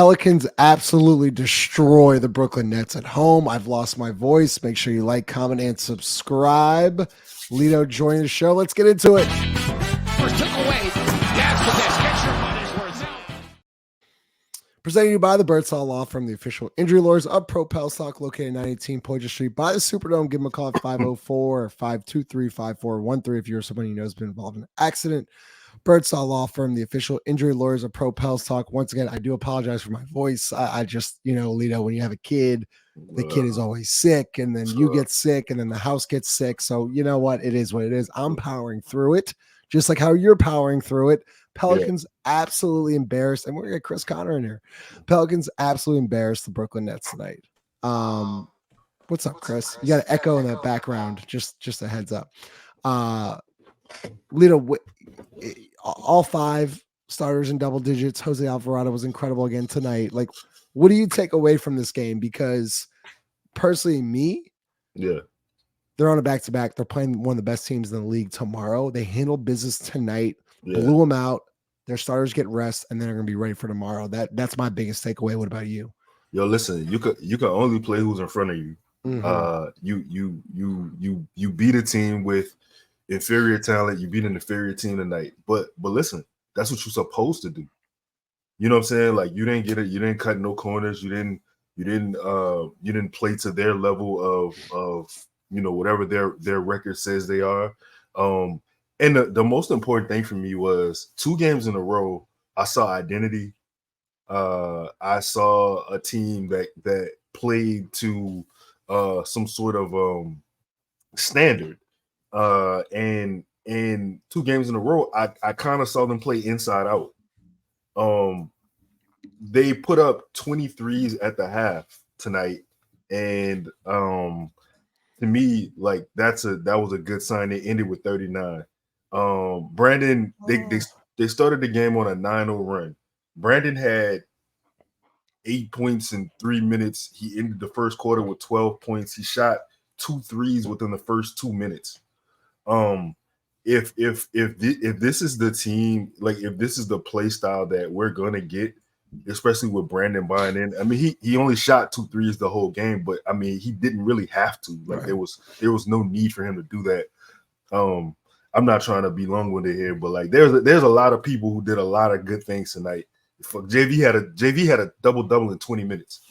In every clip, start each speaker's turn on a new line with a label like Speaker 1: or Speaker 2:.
Speaker 1: Pelicans absolutely destroy the Brooklyn Nets at home. I've lost my voice. Make sure you like, comment, and subscribe. Lito joining the show. Let's get into it.
Speaker 2: First took away. That's the best. Get your money's worth out.
Speaker 1: Presented to you by the Birdsall Law Firm, the official injury lawyers of Pro Pel Stock, located at 918 Poydras Street by the Superdome. Give them a call at 504-523-5413 if you're someone you know has been involved in an accident. Birdsall Law Firm, the official injury lawyers of Pro Pel Stock. Once again, I do apologize for my voice. I just, Lito, when you have a kid, the kid is always sick, and then you get sick, and then the house gets sick. So you know what? It is what it is. I'm powering through it, just like how you're powering through it. Pelicans absolutely embarrassed, and we're gonna get Chris Connor in here. Pelicans absolutely embarrassed the Brooklyn Nets tonight. What's up, Chris? You got an echo in that background. Just a heads up. Lito, all five starters in double digits. Jose Alvarado was incredible again tonight. Like, what do you take away from this game? Because personally, they're on a back-to-back. They're playing one of the best teams in the league tomorrow. They handled business tonight, blew them out. Their starters get rest, and then they're going to be ready for tomorrow. That's my biggest takeaway. What about you?
Speaker 3: Yo, listen, you can only play who's in front of you.
Speaker 1: Mm-hmm.
Speaker 3: You beat a team with inferior talent. You beat an inferior team tonight. But listen, that's what you're supposed to do. You know what I'm saying? Like, you didn't get it. You didn't cut no corners. You didn't play to their level of whatever their record says they are. And the most important thing for me was 2 games in a row, I saw identity. I saw a team that played to some sort of standard. And 2 games in a row, I kind of saw them play inside out. They put up 23s at the half tonight, and to me, like, that was a good sign. They ended with 39. Brandon, they started the game on a 9-0 run. Brandon had 8 points in 3 minutes. He ended the first quarter with 12 points. He shot 2 threes within the first 2 minutes. If this is the team, like, if this is the play style that we're gonna get, especially with Brandon buying in. I mean, he only shot 2 threes the whole game, but I mean, he didn't really have to. Like, there was no need for him to do that. I'm not trying to be long-winded here, but like, there's a lot of people who did a lot of good things tonight. JV had a double in 20 minutes.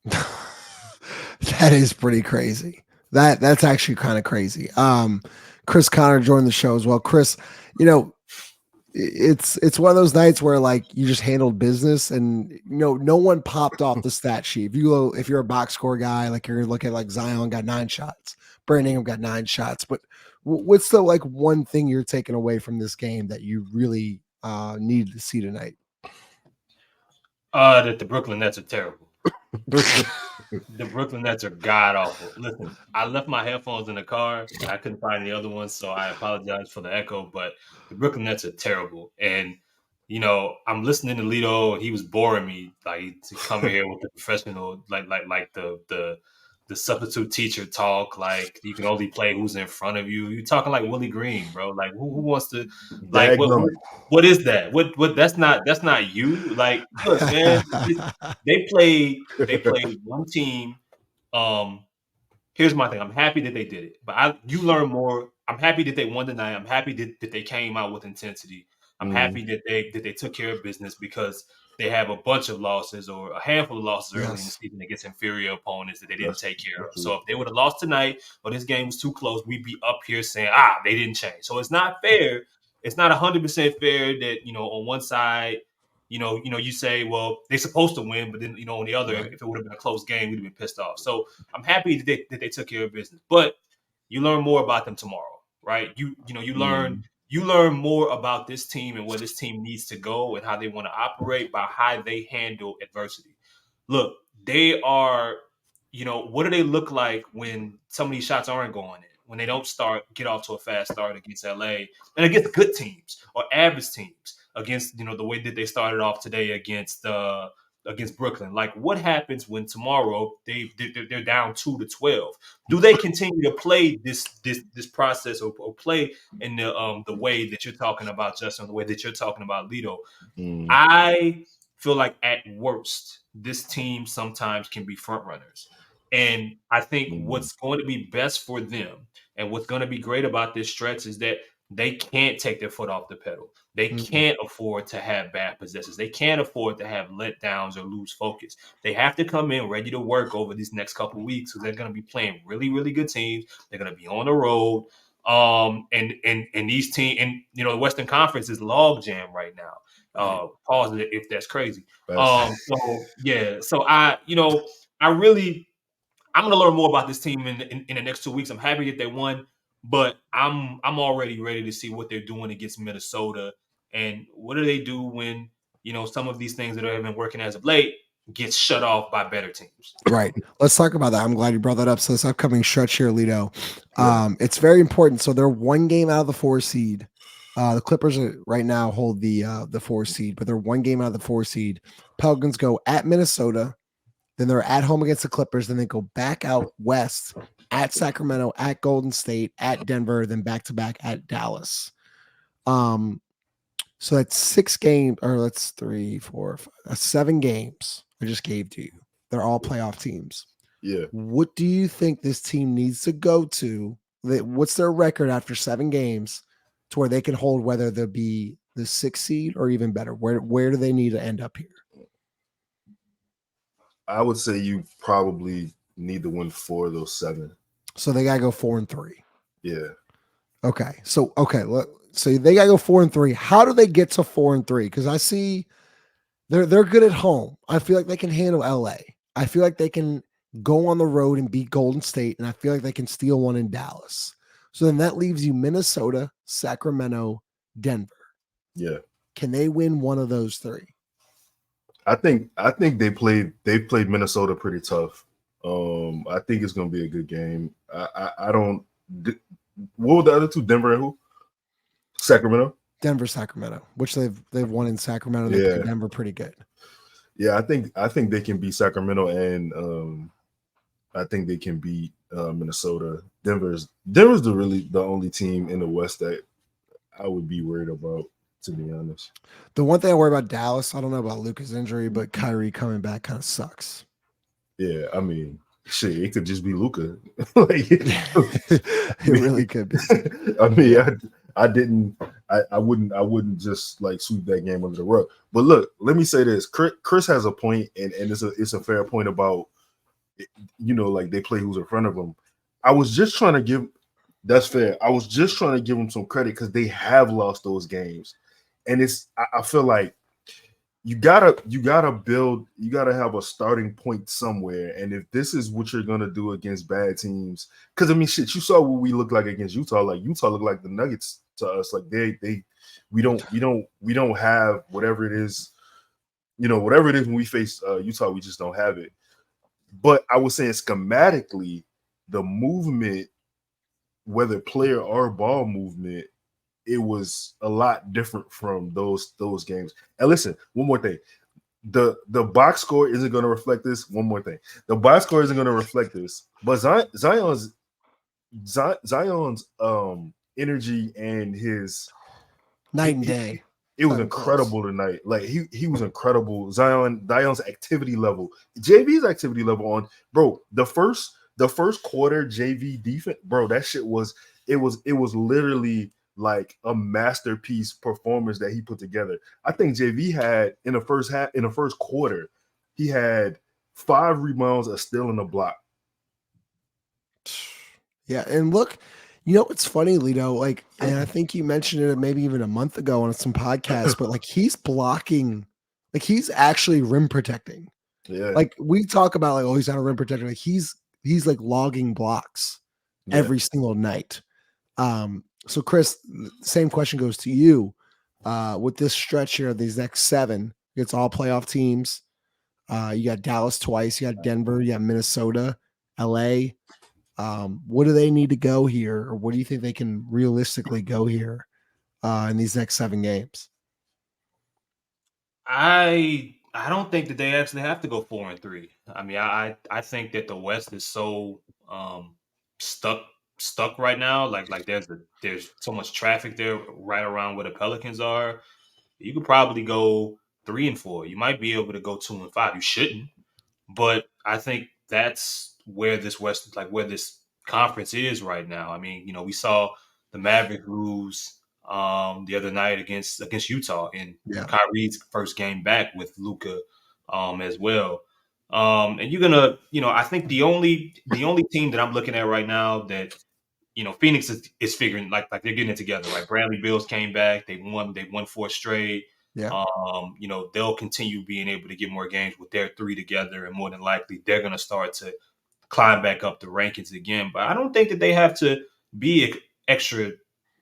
Speaker 1: That is pretty crazy. That's actually kind of crazy. Chris Connor joined the show as well. Chris, it's one of those nights where, like, you just handled business, and no one popped off the stat sheet. If you're a box score guy, like, you're gonna look at, like, Zion got 9 shots, Brandon Ingram got 9 shots. But what's the, like, one thing you're taking away from this game that you really needed to see tonight?
Speaker 4: That the Brooklyn Nets are terrible. The Brooklyn Nets are god awful. Listen, I left my headphones in the car. I couldn't find the other ones, so I apologize for the echo. But the Brooklyn Nets are terrible, and I'm listening to Lito, and he was boring me, like, to come here with the professional, like the substitute teacher talk. Like, you can only play who's in front of you. You're talking like Willie Green, bro. Like, who wants to, like, what is that? What that's not you. Like, look, man, they played one team. Here's my thing. I'm happy that they did it, but you learn more. I'm happy that they won tonight. I'm happy that they came out with intensity. I'm happy that they took care of business, because they have a bunch of losses, or a handful of losses early in the season against inferior opponents that they didn't take care of. So if they would have lost tonight, or this game was too close, we'd be up here saying, they didn't change. So it's not fair. It's not 100% fair that, on one side, you say, well, they're supposed to win, but then, on the other, if it would have been a close game, we'd have been pissed off. So I'm happy that they took care of business, but you learn more about them tomorrow, right? You learn more about this team and where this team needs to go and how they want to operate by how they handle adversity. Look, they are, what do they look like when some of these shots aren't going in, when they don't get off to a fast start against LA and against good teams or average teams, against, the way that they started off today against Brooklyn. Like, what happens when tomorrow they're down 2-12? Do they continue to play this process or play in the way that you're talking about, Justin, the way that you're talking about, Lito? feel like at worst, this team sometimes can be front runners. And I think what's going to be best for them and what's going to be great about this stretch is that they can't take their foot off the pedal. They can't afford to have bad possessions. They can't afford to have letdowns or lose focus. They have to come in ready to work over these next couple of weeks because they're going to be playing really, really good teams. They're going to be on the road. And these teams, and the Western Conference is log jam right now. Pause it if that's crazy. So I'm going to learn more about this team in the next 2 weeks. I'm happy that they won, but I'm already ready to see what they're doing against Minnesota and what do they do when some of these things that have been working as of late gets shut off by better teams.
Speaker 1: Right. Let's talk about that. I'm glad you brought that up. So this upcoming stretch here, Lito, it's very important. So they're one game out of the 4 seed. The Clippers right now hold the 4 seed, but they're one game out of the 4 seed. Pelicans go at Minnesota, then they're at home against the Clippers, then they go back out west at Sacramento, at Golden State, at Denver, then back to back at Dallas. So that's 6 games, or that's 3, 4, 5, that's 7 games I just gave to you. They're all playoff teams.
Speaker 3: Yeah.
Speaker 1: What do you think this team needs to go to? What's their record after 7 games to where they can hold, whether they'll be the 6th seed or even better? Where do they need to end up here?
Speaker 3: I would say you probably need to win 4 of those 7.
Speaker 1: So they gotta go 4-3.
Speaker 3: Yeah.
Speaker 1: Okay. So they gotta go 4-3. How do they get to 4-3? Because I see they're good at home. I feel like they can handle LA. I feel like they can go on the road and beat Golden State, and I feel like they can steal one in Dallas. So then that leaves you Minnesota, Sacramento, Denver.
Speaker 3: Yeah.
Speaker 1: Can they win one of those 3?
Speaker 3: I think they played Minnesota pretty tough. I think it's gonna be a good game. I don't. What were the other 2? Denver and who? Sacramento.
Speaker 1: Denver, Sacramento, which they've won in Sacramento. They beat Denver pretty good.
Speaker 3: Yeah, I think they can beat Sacramento, and I think they can beat Minnesota. Denver's the only team in the West that I would be worried about, to be honest.
Speaker 1: The one thing I worry about Dallas, I don't know about Luka's injury, but Kyrie coming back kind of sucks.
Speaker 3: Yeah, I mean, shit, it could just be Luka.
Speaker 1: It really could be.
Speaker 3: I mean, I wouldn't just like sweep that game under the rug. But look, let me say this: Chris has a point, and it's a fair point about like they play who's in front of them. I was just trying to give. That's fair. I was just trying to give them some credit because they have lost those games, and I feel like you gotta have a starting point somewhere. And if this is what you're gonna do against bad teams, because I mean, shit, you saw what we look like against Utah. Like Utah looked like the Nuggets to us. Like we don't have whatever it is, whatever it is when we face Utah, we just don't have it. But I was saying schematically, the movement, whether player or ball movement, it was a lot different from those games. And listen, one more thing. The box score isn't going to reflect this. One more thing. The box score isn't going to reflect this. But Zion's energy and his
Speaker 1: night and day.
Speaker 3: It was incredible tonight. Like he was incredible. Zion's activity level, JV's activity level on the first quarter JV defense, that shit was literally like a masterpiece performance that he put together. I think JV had in the first quarter, he had 5 rebounds, a steal, and a block.
Speaker 1: Yeah, and look, what's funny, Lito? Like, and I think you mentioned it maybe even a month ago on some podcasts, but like he's blocking, like he's actually rim protecting.
Speaker 3: Yeah,
Speaker 1: like we talk about like, oh, he's not a rim protector. Like he's like logging blocks every single night. So Chris, same question goes to you. With this stretch here, these next 7, it's all playoff teams. You got Dallas twice, you got Denver, you got Minnesota, LA. What do they need to go here, or what do you think they can realistically go here in these next 7 games?
Speaker 4: I don't think that they actually have to go 4-3. I mean, I think that the West is so stuck right now. Like there's so much traffic there right around where the Pelicans are. You could probably go 3-4. You might be able to go 2-5. You shouldn't, but I think that's where this where this conference is right now. I mean, we saw the Mavericks lose the other night against Utah in Kyrie's first game back with Luka as well. And you're gonna, I think the only team that I'm looking at right now that Phoenix is figuring like they're getting it together. Right, Bradley Bills came back. They won 4 straight.
Speaker 1: Yeah.
Speaker 4: They'll continue being able to get more games with their 3 together, and more than likely they're going to start to climb back up the rankings again. But I don't think that they have to be extra,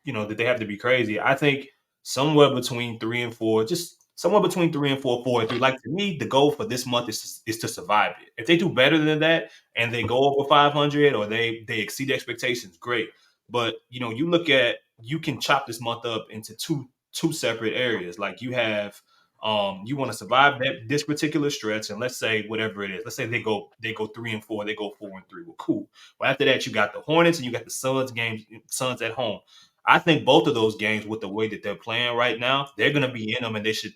Speaker 4: that they have to be crazy. I think somewhere between 3 and 4, just somewhere between 3 and 4, 4 and 3. Like, to me, the goal for this month is to survive it. If they do better than that and they go over 500 or they exceed expectations, great. But you can chop this month up into two separate areas. Like, you have you want to survive this particular stretch, and let's say whatever it is, let's say they go 3 and 4, they go 4 and 3. Well, cool. Well, after that, you got the Hornets and you got the Suns at home. I think both of those games, with the way that they're playing right now, they're going to be in them, and they should.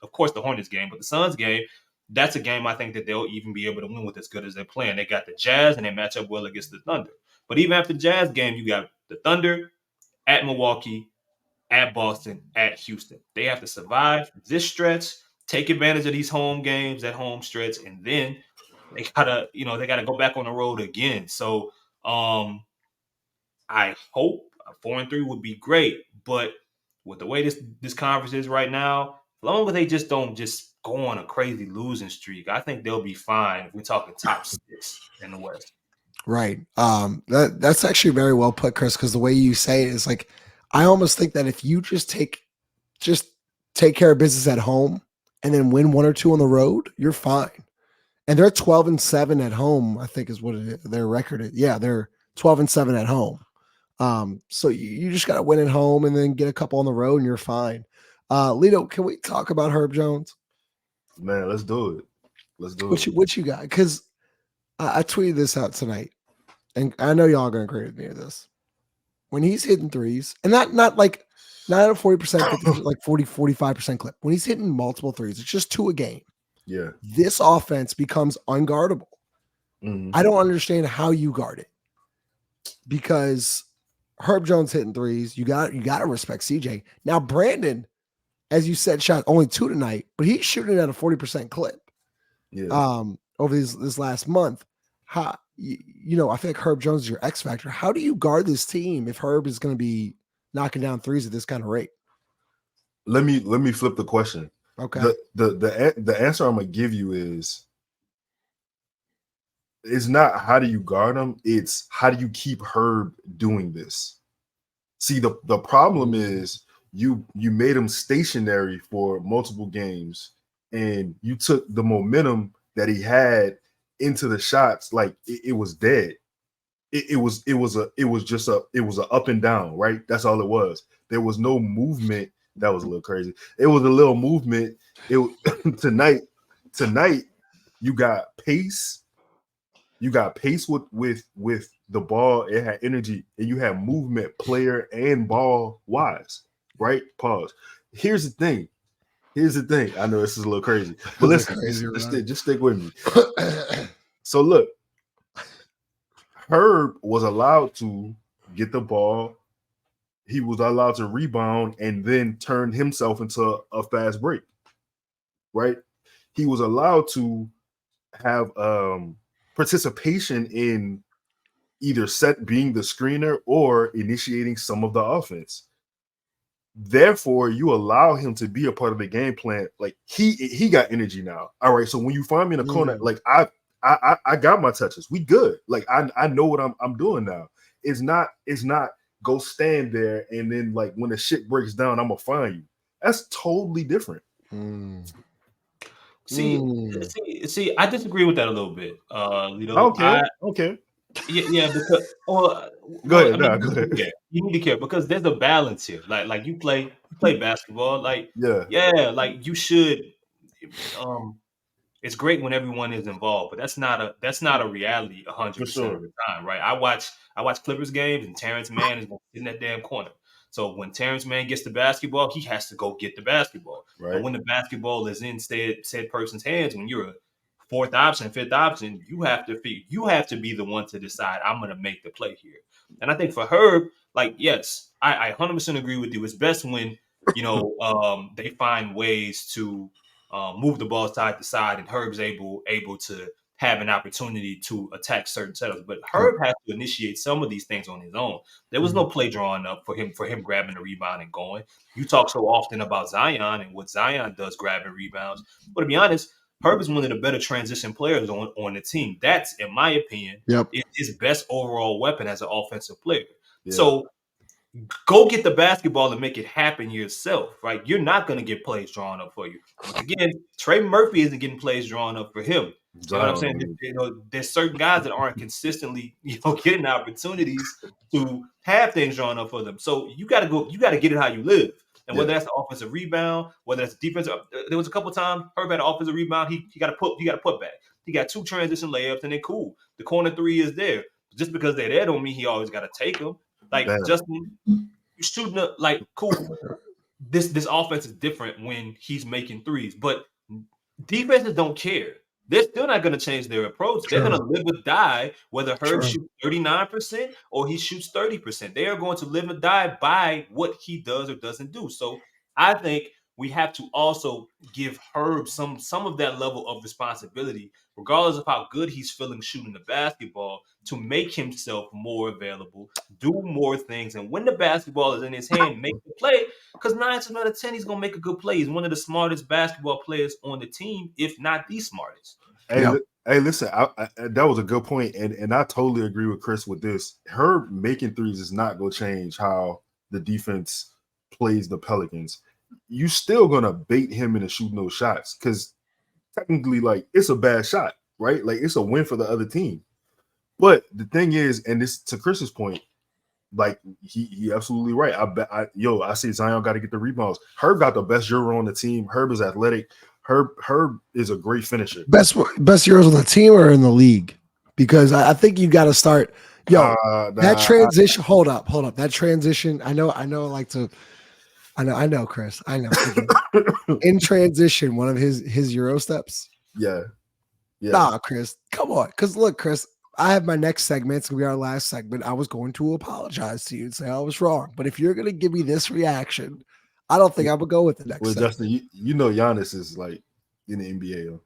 Speaker 4: Of course, the Hornets game, but the Suns game, that's a game I think that they'll even be able to win with as good as they're playing. They got the Jazz, and they match up well against the Thunder. But even after the Jazz game, you got the Thunder at Milwaukee, at Boston, at Houston. They have to survive this stretch, take advantage of these home games, that home stretch, and then they gotta go back on the road again. So I hope 4 and 3 would be great, but with the way this conference is right now, as long as they just don't just go on a crazy losing streak, I think they'll be fine if we're talking top 6 in the West.
Speaker 1: Right. That's actually very well put, Chris, because the way you say it is like, I almost think that if you just take care of business at home and then win 1 or 2 on the road, you're fine. And they're 12-7 at home, I think is what their record is. Yeah, they're 12-7 at home. So you just got to win at home and then get a couple on the road and you're fine. Lito, can we talk about Herb Jones?
Speaker 3: Man, let's do it.
Speaker 1: What you got? Because I tweeted this out tonight, and I know y'all are going to agree with me with this. When he's hitting threes, and not at a 40%, like 40-45% clip. When he's hitting multiple threes, it's just 2 a game.
Speaker 3: Yeah.
Speaker 1: This offense becomes unguardable.
Speaker 3: Mm-hmm.
Speaker 1: I don't understand how you guard it, because Herb Jones hitting threes. You got to respect CJ. Now, Brandon, as you said, shot only 2 tonight, but he's shooting at a 40% clip.
Speaker 3: Yeah.
Speaker 1: Over this last month. I feel like Herb Jones is your X factor. How do you guard this team if Herb is going to be knocking down threes at this kind of rate?
Speaker 3: Let me flip the question.
Speaker 1: Okay.
Speaker 3: The answer I'm gonna give you is, it's not how do you guard him, it's how do you keep Herb doing this. See, the problem is you made him stationary for multiple games, and you took the momentum that he had into the shots like it was dead. It was a up and down, right? That's all it was. There was no movement. That was a little crazy. It was a little movement. Tonight you got pace. You got pace with the ball. It had energy, and you had movement, player and ball wise, right? Pause. Here's the thing. I know this is a little crazy, but listen, just stick with me. So look, Herb was allowed to get the ball. He was allowed to rebound and then turn himself into a fast break, right? He was allowed to have participation in either being the screener or initiating some of the offense. Therefore, you allow him to be a part of the game plan. Like he got energy now. All right. So when you find me in a corner, like I got my touches. We good. Like I know what I'm doing now. It's not go stand there and then like when the shit breaks down, I'm gonna find you. That's totally different.
Speaker 4: See, I disagree with that a little bit.
Speaker 3: Okay.
Speaker 4: Yeah, because
Speaker 3: go ahead.
Speaker 4: Yeah, you need to care because there's a balance here. Like you play basketball, like like you should. It's great when everyone is involved, but that's not a reality 100% of the time, right? I watch Clippers games and Terrence Mann is in that damn corner. So when Terrence Mann gets the basketball, he has to go get the basketball.
Speaker 3: Right.
Speaker 4: And when the basketball is in said person's hands, when you're a fourth option, fifth option, you have to be the one to decide, I'm going to make the play here. And I think for Herb, like, yes, I 100% agree with you. It's best when, they find ways to move the ball side to side, and Herb's able to have an opportunity to attack certain setups. But Herb has to initiate some of these things on his own. There was no play drawn up for him grabbing the rebound and going. You talk so often about Zion and what Zion does grabbing rebounds. But to be honest, Herb is one of the better transition players on the team. That's, in my opinion, his best overall weapon as an offensive player. Yeah. So go get the basketball and make it happen yourself, right? You're not going to get plays drawn up for you. Once again, Trey Murphy isn't getting plays drawn up for him. You know what I'm saying? There's certain guys that aren't consistently, getting opportunities to have things drawn up for them. So you got to get it how you live. And whether that's the offensive rebound, whether that's defensive, there was a couple of times Herb had an offensive rebound. He got a put back. He got 2 transition layups, and they're cool. The corner 3 is there. Just because they're there don't mean he always got to take them. Like, Justin, you shooting up, like, cool. This offense is different when he's making threes, but defenses don't care. They're still not going to change their approach. They're going to live or die whether Herb shoots 39% or he shoots 30%. They are going to live or die by what he does or doesn't do. So I think we have to also give Herb some of that level of responsibility, regardless of how good he's feeling shooting the basketball, to make himself more available, do more things, and when the basketball is in his hand, make the play. Because 9 times out of 10, he's going to make a good play. He's one of the smartest basketball players on the team, if not the smartest.
Speaker 3: Hey, listen, that was a good point, and I totally agree with Chris with this. Herb making threes is not going to change how the defense plays the Pelicans. You still gonna bait him into shooting those shots because technically, like, it's a bad shot, right? Like, it's a win for the other team. But the thing is, and this to Chris's point, like, he absolutely right. I see Zion got to get the rebounds. Herb got the best Euro on the team. Herb is athletic. Herb is a great finisher.
Speaker 1: Best Euros on the team or in the league? Because I think you got to start. That transition. Hold up. That transition. I know. I know, Chris. I know. In transition, one of his Euro steps.
Speaker 3: Yeah.
Speaker 1: Nah, Chris, come on. Because look, Chris, I have my next segment. It's gonna be our last segment. I was going to apologize to you and say I was wrong. But if you're gonna give me this reaction, I don't think I would go with the next.
Speaker 3: Well,
Speaker 1: segment.
Speaker 3: Justin, you know Giannis is like in the NBA. Huh?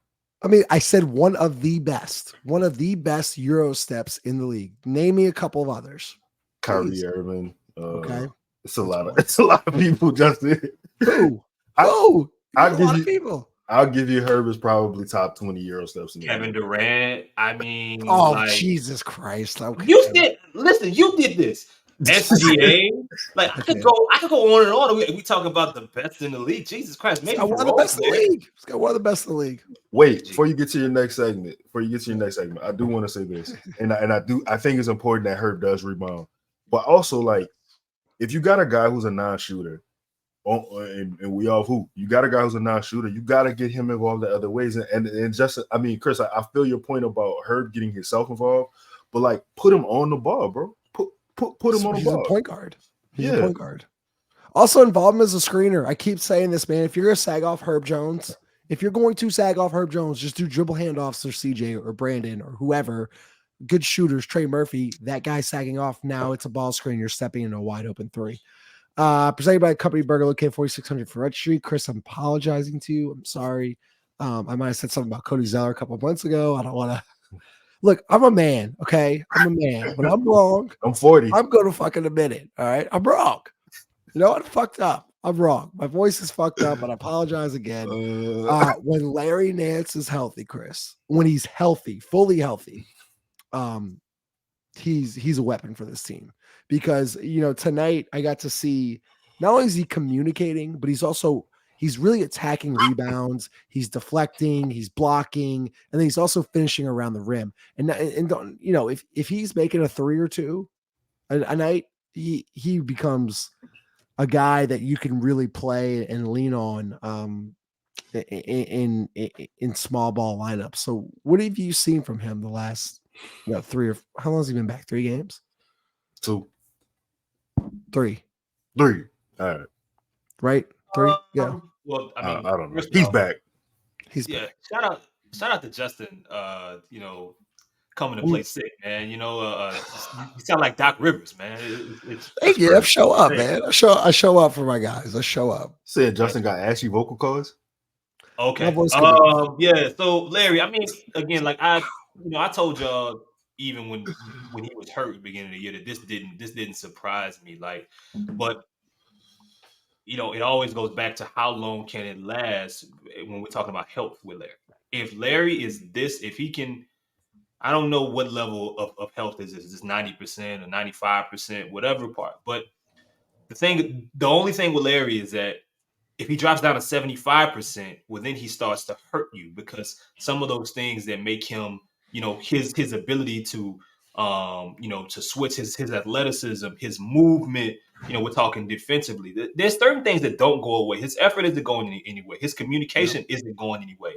Speaker 1: I mean, I said one of the best Euro steps in the league. Name me a couple of others.
Speaker 3: Kyrie Irving.
Speaker 1: Okay.
Speaker 3: It's a lot of people, Justin.
Speaker 1: Who?
Speaker 3: I'll give you Herb is probably top 20 Euro steps.
Speaker 4: Kevin Durant. I mean,
Speaker 1: Jesus Christ! Okay.
Speaker 4: You did this. SGA. Like, I could go on and on. We talk about the best in the league. Jesus Christ, maybe
Speaker 1: one of the best in the league. He's got one of the best in the league.
Speaker 3: Wait, before you get to your next segment, I do want to say this, and I think it's important that Herb does rebound, but also, like, if you got a guy who's a non-shooter, and we all hoop, you got a guy who's a non-shooter, you got to get him involved in other ways. And just, I mean, Chris, I feel your point about Herb getting himself involved, but, like, put him on the ball, bro. Put him on the ball.
Speaker 1: He's a point guard. He's a point guard. Also, involve him as a screener. I keep saying this, man. If you're going to sag off Herb Jones, just do dribble handoffs to CJ or Brandon or whoever. Good shooters, Trey Murphy, that guy sagging off. Now it's a ball screen. You're stepping into a wide open 3. Presented by Company Burger, located 4600 for Red Street. Chris, I'm apologizing to you. I'm sorry. I might have said something about Cody Zeller a couple of months ago. I don't want to. Look, I'm a man, okay? I'm a man. When I'm wrong,
Speaker 3: I'm 40.
Speaker 1: I'm going to fucking admit it, all right? I'm wrong. You know what? I fucked up. I'm wrong. My voice is fucked up, but I apologize again. When Larry Nance is healthy, Chris, when he's healthy, fully healthy, he's a weapon for this team because, tonight I got to see not only is he communicating, but he's really attacking rebounds. He's deflecting, he's blocking, and then he's also finishing around the rim. And if he's making a 3 or 2 a night, he becomes a guy that you can really play and lean on in small ball lineups. So what have you seen from him the last 3 or how long has he been back? 3 games?
Speaker 3: 2.
Speaker 1: 3.
Speaker 3: 3. All right.
Speaker 1: Right? 3? Yeah.
Speaker 4: Well, I
Speaker 3: I
Speaker 4: mean,
Speaker 3: don't know.
Speaker 4: first
Speaker 3: He's
Speaker 4: off,
Speaker 3: back.
Speaker 1: He's
Speaker 4: yeah.
Speaker 1: back.
Speaker 4: Shout out to Justin. Coming to
Speaker 1: Mm.
Speaker 4: play sick, man. You sound like Doc Rivers, man.
Speaker 1: Thank
Speaker 4: It's
Speaker 1: you. I
Speaker 4: crazy.
Speaker 1: show up, man. I show up for my guys. I show up.
Speaker 3: Said Justin got ashy vocal cords.
Speaker 1: My
Speaker 4: Okay.
Speaker 1: voice could be
Speaker 4: Yeah. So Larry, I mean, again, like I told y'all even when he was hurt at the beginning of the year that this didn't surprise me. Like, but it always goes back to how long can it last when we're talking about health with Larry. If Larry is this, if he can, I don't know what level of health is this. Is this 90% or 95%, whatever part. But the only thing with Larry is that if he drops down to 75%, well, then he starts to hurt you because some of those things that make him, his ability to, to switch his athleticism, his movement, we're talking defensively. There's certain things that don't go away. His effort isn't going anywhere. His communication isn't going anywhere.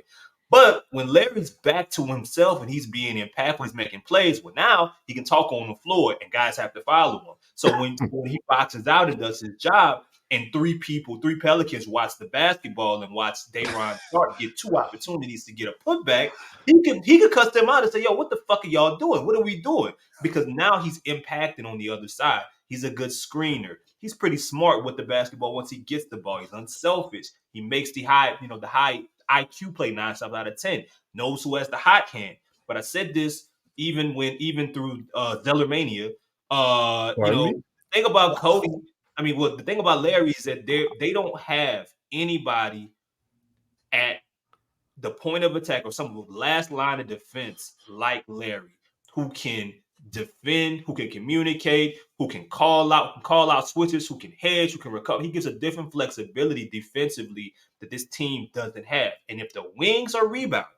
Speaker 4: But when Larry's back to himself and he's being impactful, he's making plays, well, now he can talk on the floor and guys have to follow him. So when he boxes out and does his job, and three Pelicans watch the basketball and watch Day'Ron Sharpe get 2 opportunities to get a putback, he could cuss them out and say, yo, what the fuck are y'all doing? What are we doing? Because now he's impacting on the other side. He's a good screener. He's pretty smart with the basketball once he gets the ball. He's unselfish. He makes the high IQ play 9 times out of 10. Knows who has the hot hand. But I said this even through Zellermania. The thing about Cody, the thing about Larry is that they don't have anybody at the point of attack or some of the last line of defense like Larry, who can defend, who can communicate, who can call out switches, who can hedge, who can recover. He gives a different flexibility defensively that this team doesn't have. And if the wings are rebounding,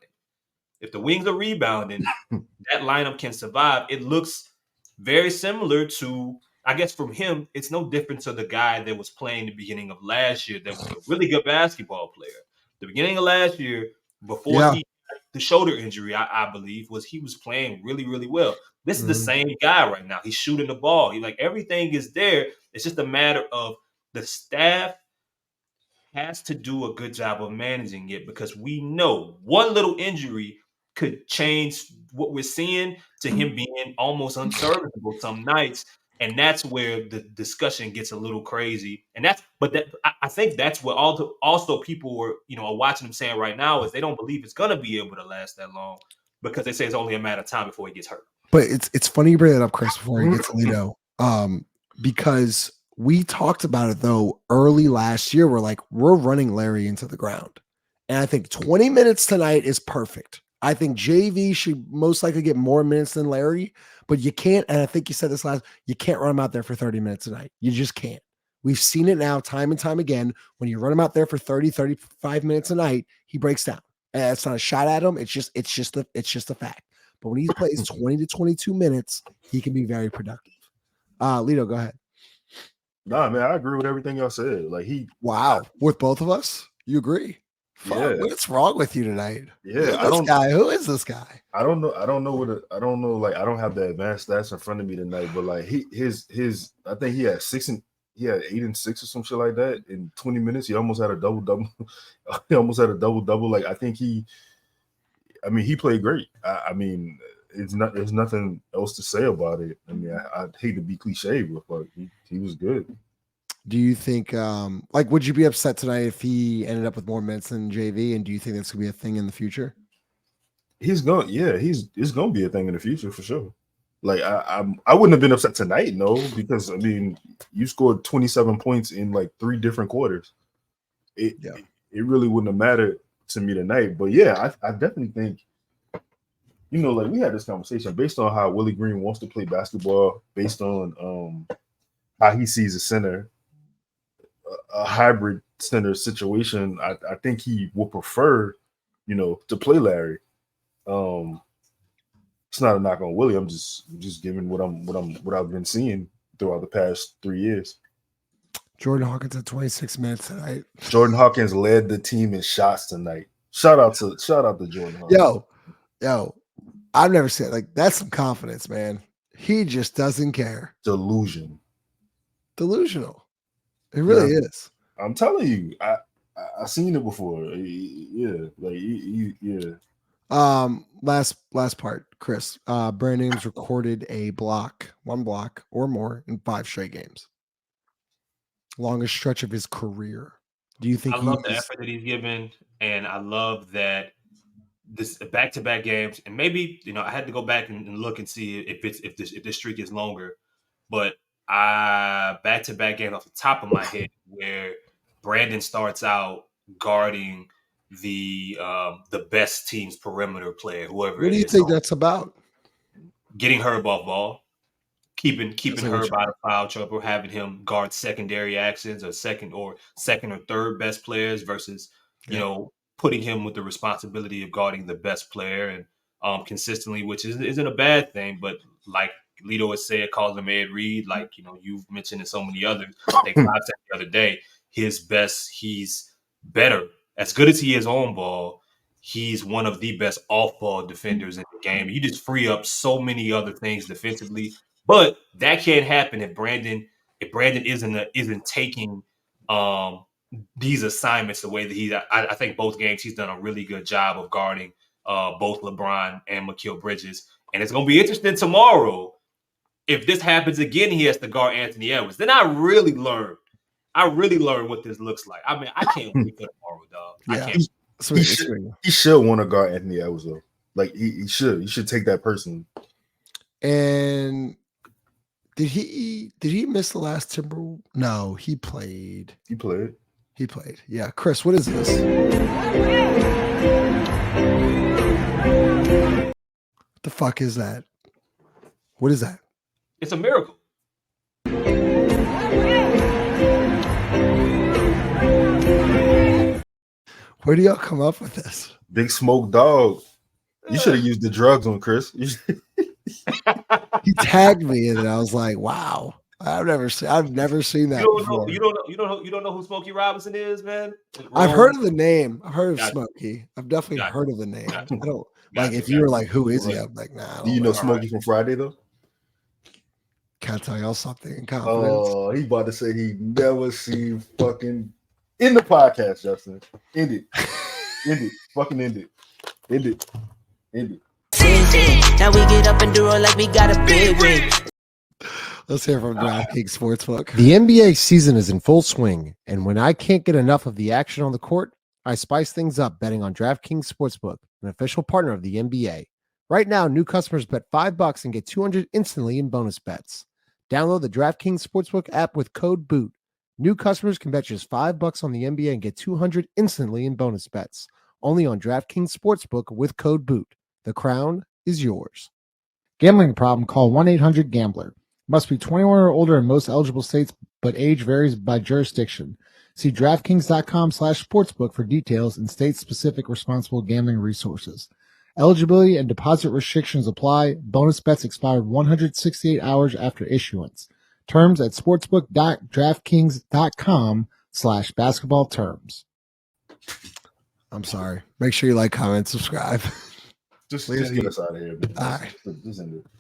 Speaker 4: that lineup can survive. It looks very similar to, I guess from him, it's no different to the guy that was playing the beginning of last year that was a really good basketball player. The beginning of last year, before the shoulder injury, I believe, he was playing really, really well. This is the same guy right now. He's shooting the ball. Everything is there. It's just a matter of the staff has to do a good job of managing it because we know one little injury could change what we're seeing to him being almost unserviceable some nights. And that's where the discussion gets a little crazy. And I think that's what also people are watching him saying right now is they don't believe it's going to be able to last that long because they say it's only a matter of time before he gets hurt.
Speaker 1: But it's funny you bring that up, Chris, before you get to Lito. Because we talked about it though early last year. We're running Larry into the ground. And I think 20 minutes tonight is perfect. I think JV should most likely get more minutes than Larry, but you can't, and I think you said this you can't run him out there for 30 minutes tonight. You just can't. We've seen it now time and time again. When you run him out there for 30, 35 minutes a night, he breaks down. And it's not a shot at him. It's just a fact. But when he plays 20 to 22 minutes, he can be very productive. Lito, go ahead.
Speaker 3: Nah, man, I agree with everything y'all said.
Speaker 1: Wow, with both of us, you agree?
Speaker 3: Yeah.
Speaker 1: What's wrong with you tonight?
Speaker 3: Yeah,
Speaker 1: Who is this guy?
Speaker 3: I don't know. I don't know. Like, I don't have the advanced stats in front of me tonight, but like his I think he had 8 and 6 or some shit like that in 20 minutes. He almost had a double. He almost had a double. Like, I think he played great. There's nothing else to say about it. I mean, I'd hate to be cliche, but he was good.
Speaker 1: Do you think, would you be upset tonight if he ended up with more minutes than JV? And do you think that's going to be a thing in the future?
Speaker 3: It's going to be a thing in the future for sure. Like, I wouldn't have been upset tonight, no, because you scored 27 points in like 3 different quarters. It really wouldn't have mattered to me tonight. But yeah, I definitely think, we had this conversation based on how Willie Green wants to play basketball, based on how he sees a center. A hybrid center situation, I think he will prefer, to play Larry. It's not a knock on Willie. I'm just giving what I've been seeing throughout the past 3 years.
Speaker 1: Jordan Hawkins at 26 minutes tonight.
Speaker 3: Jordan Hawkins led the team in shots tonight. Shout out to Jordan Hawkins.
Speaker 1: Yo, I've never said that's some confidence, man. He just doesn't care.
Speaker 3: Delusional.
Speaker 1: It really is.
Speaker 3: I'm telling you, I seen it before. Yeah, like yeah.
Speaker 1: Last part, Chris. Brandon Ingram's recorded one block or more in 5 straight games. Longest stretch of his career. Do you think
Speaker 4: I love the effort that he's given, and I love that this back-to-back games, and maybe I had to go back and look and see if this streak is longer, but back-to-back games off the top of my head where Brandon starts out guarding the best team's perimeter player, whoever
Speaker 1: What
Speaker 4: it
Speaker 1: do you
Speaker 4: is,
Speaker 1: think that's about?
Speaker 4: getting Herb off ball, keeping
Speaker 1: That's
Speaker 4: Herb out of foul trouble, having him guard secondary actions or second or third best players versus putting him with the responsibility of guarding the best player and consistently, which isn't a bad thing. But like Lito has said, calls him Ed Reed, like you've mentioned and so many others. They said the other day, he's better. As good as he is on ball, he's one of the best off-ball defenders in the game. You just free up so many other things defensively. But that can't happen if Brandon isn't taking these assignments the way that I think both games he's done a really good job of guarding both LeBron and Mikal Bridges. And it's going to be interesting tomorrow if this happens again. He has to guard Anthony Edwards. Then I really learned what this looks like. I mean, I can't wait for tomorrow, dog.
Speaker 1: Yeah.
Speaker 4: I can't.
Speaker 3: He should want to guard Anthony Edwards though. Like he should. He should take that person.
Speaker 1: And did he miss the last Timberwolves? No, he played.
Speaker 3: He played.
Speaker 1: Yeah. Chris, what is this? What the fuck is that? What is that?
Speaker 4: It's a miracle.
Speaker 1: Where do y'all come up with this?
Speaker 3: Big Smoke Dog. You should have used the drugs on Chris.
Speaker 1: He tagged me in it. I was like, wow. I've never seen that before.
Speaker 4: You don't know who Smokey Robinson is, man?
Speaker 1: I've heard of the name. I've heard of Smokey. I've definitely heard of the name. I don't if you were like, who is he? I'm like, nah.
Speaker 3: Do you know Smokey from Friday though?
Speaker 1: Can't tell y'all something in confidence.
Speaker 3: Oh, he about to say he never seen fucking in the podcast, Justin. End it. Fucking end it.
Speaker 5: Now we get up and do it like we got a big ring.
Speaker 1: Let's hear from DraftKings Sportsbook.
Speaker 6: The NBA season is in full swing, and when I can't get enough of the action on the court, I spice things up betting on DraftKings Sportsbook, an official partner of the NBA. Right now, new customers bet $5 and get $200 instantly in bonus bets. Download the DraftKings Sportsbook app with code BOOT. New customers can bet just $5 on the NBA and get $200 instantly in bonus bets. Only on DraftKings Sportsbook with code BOOT. The crown is yours.
Speaker 7: Gambling problem? Call 1-800-GAMBLER. Must be 21 or older in most eligible states, but age varies by jurisdiction. See DraftKings.com/sportsbook for details and state-specific responsible gambling resources. Eligibility and deposit restrictions apply. Bonus bets expired 168 hours after issuance. Terms at sportsbook.draftkings.com/basketball terms.
Speaker 1: I'm sorry. Make sure you like, comment, subscribe.
Speaker 3: Just get us out of here.
Speaker 1: All right.
Speaker 3: Just end it.